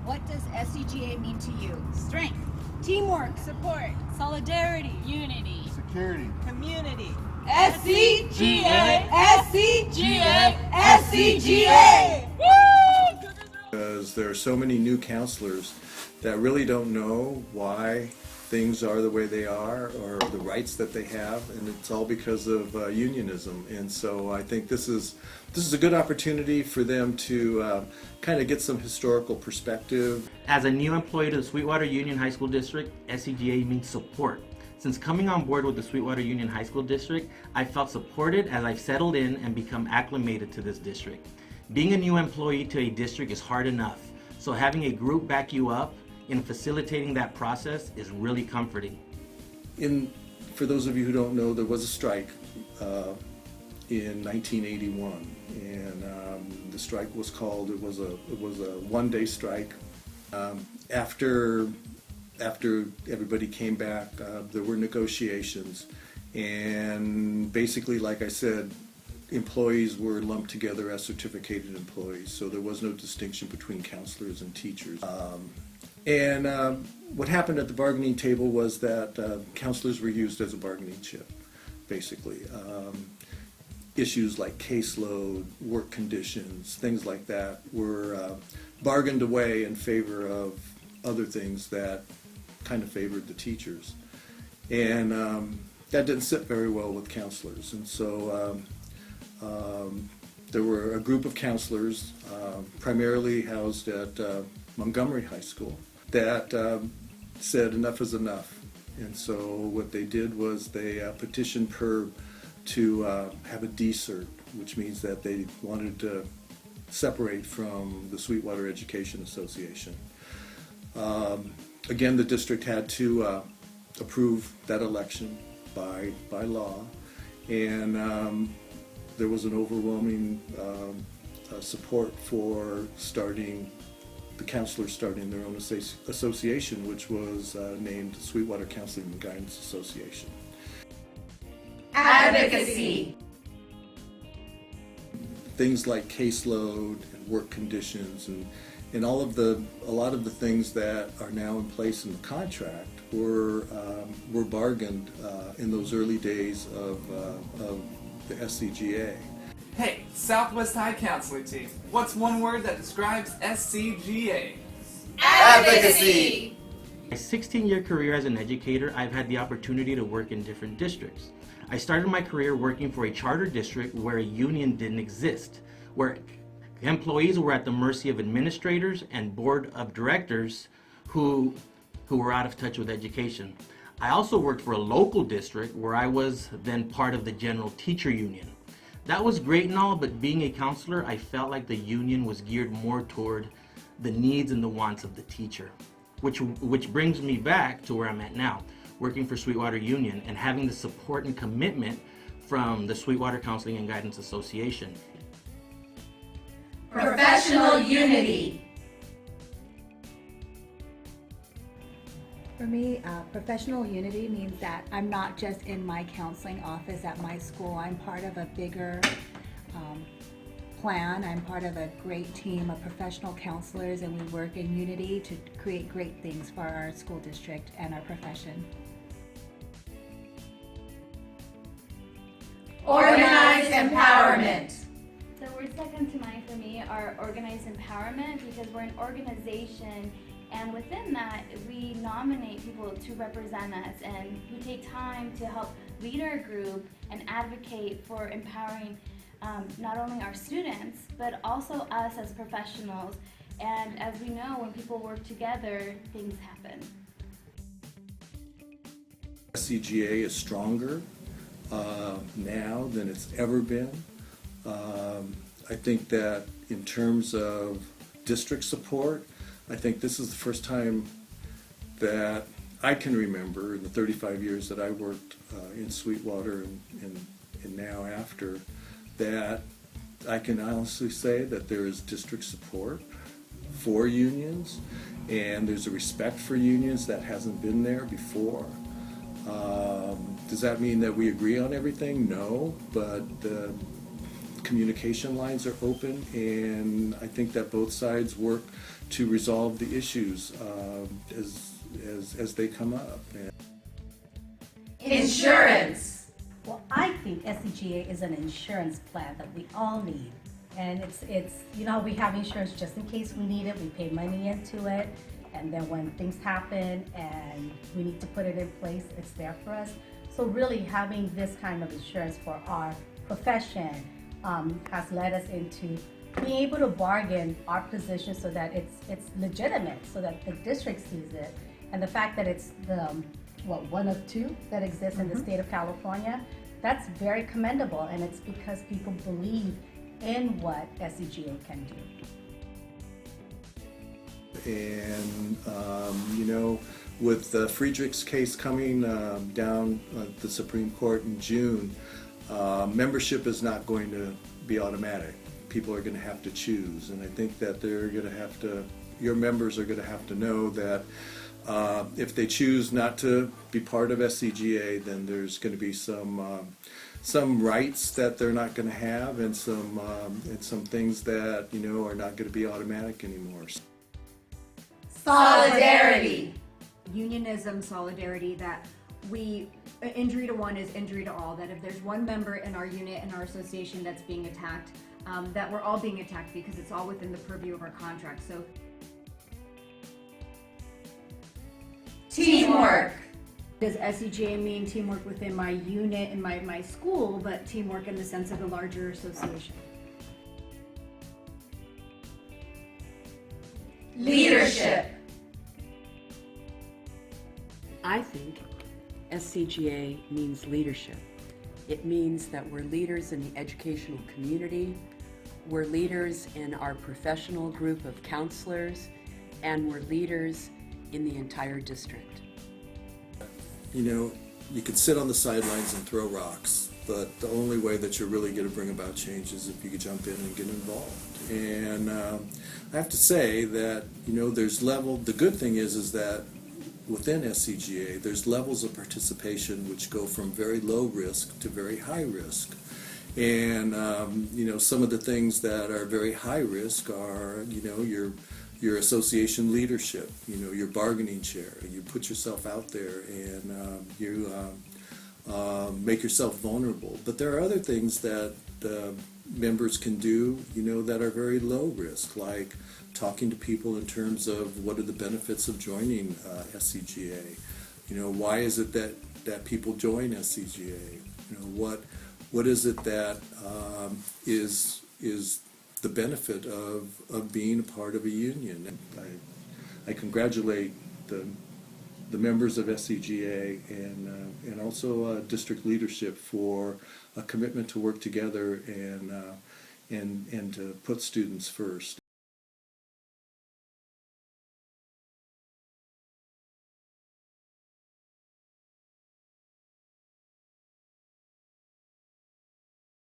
What does SCGA mean to you? Strength, Teamwork, support, solidarity, unity, security, community. SCGA, SCGA, SCGA! Woo! because there are so many new counselors that really don't know why things are the way they are or the rights that they have, and it's all because of unionism. And so I think this is a good opportunity for them to kind of get some historical perspective. As a new employee to the Sweetwater Union High School District, SCGA means support. Since coming on board with the Sweetwater Union High School District, I felt supported as I've settled in and become acclimated to this district. Being a new employee to a district is hard enough, so having a group back you up in facilitating that process is really comforting. For those of you who don't know, there was a strike in 1981, and the strike was called. It was a one-day strike. After everybody came back, there were negotiations, and basically, like I said, employees were lumped together as certificated employees, so there was no distinction between counselors and teachers. What happened at the bargaining table was that counselors were used as a bargaining chip, basically. Issues like caseload, work conditions, things like that were bargained away in favor of other things that kind of favored the teachers. And that didn't sit very well with counselors. And so there were a group of counselors, primarily housed at Montgomery High School, that said enough is enough. And so what they did was they petitioned PERB to have a decert, which means that they wanted to separate from the Sweetwater Education Association. Again, the district had to approve that election by law, and there was an overwhelming support for the counselors starting their own association, which was named Sweetwater Counseling and Guidance Association. advocacy. Things like caseload and work conditions and a lot of the things that are now in place in the contract were bargained in those early days of the SCGA. Hey, Southwest High Counseling Team, what's one word that describes SCGA? Advocacy. My 16-year career as an educator, I've had the opportunity to work in different districts. I started my career working for a charter district where a union didn't exist, where employees were at the mercy of administrators and board of directors who were out of touch with education. I also worked for a local district where I was then part of the general teacher union. That was great and all, but being a counselor, I felt like the union was geared more toward the needs and the wants of the teacher, which brings me back to where I'm at now, working for Sweetwater Union and having the support and commitment from the Sweetwater Counseling and Guidance Association. Professional unity. For me, professional unity means that I'm not just in my counseling office at my school. I'm part of a bigger plan. I'm part of a great team of professional counselors, and we work in unity to create great things for our school district and our profession. Organized empowerment. The words that come to mind for me are organized empowerment, because we're an organization, and within that we nominate people to represent us and who take time to help lead our group and advocate for empowering not only our students but also us as professionals. And as we know, when people work together, things happen. SCGA is stronger now than it's ever been. I think that in terms of district support, I think this is the first time that I can remember in the 35 years that I worked in Sweetwater and now after, that I can honestly say that there is district support for unions, and there's a respect for unions that hasn't been there before. Does that mean that we agree on everything? No, but communication lines are open, and I think that both sides work to resolve the issues as they come up. Insurance. Well, I think SCGA is an insurance plan that we all need. And it's you know, we have insurance just in case we need it, we pay money into it, and then when things happen and we need to put it in place, it's there for us. So really having this kind of insurance for our profession has led us into being able to bargain our position so that it's legitimate, so that the district sees it. And the fact that it's the one of two that exists in the state of California, that's very commendable, and it's because people believe in what SCGA can do. And you know, with Friedrich's case coming down at the Supreme Court in June, membership is not going to be automatic. People are going to have to choose, and I think that they're going to have to, your members are going to have to know that if they choose not to be part of SCGA, then there's going to be some rights that they're not going to have, and some things that, you know, are not going to be automatic anymore. Solidarity. Unionism, solidarity, that injury to one is injury to all, that if there's one member in our unit, in our association that's being attacked, that we're all being attacked because it's all within the purview of our contract. So Teamwork. does SCGA mean teamwork within my unit and my school, but teamwork in the sense of the larger association? Leadership. I think SCGA means leadership. It means that we're leaders in the educational community, we're leaders in our professional group of counselors, and we're leaders in the entire district. You know, you can sit on the sidelines and throw rocks, but the only way that you're really going to bring about change is if you can jump in and get involved. And I have to say that, you know, the good thing is that within SCGA, there's levels of participation which go from very low risk to very high risk. And, you know, some of the things that are very high risk are, you know, your association leadership, you know, your bargaining chair. You put yourself out there and you make yourself vulnerable. But there are other things that members can do, you know, that are very low risk, like talking to people in terms of what are the benefits of joining SCGA. You know, why is it that people join SCGA? You know, what is it that is the benefit of being a part of a union? And I congratulate the members of SCGA and also district leadership for a commitment to work together and to put students first.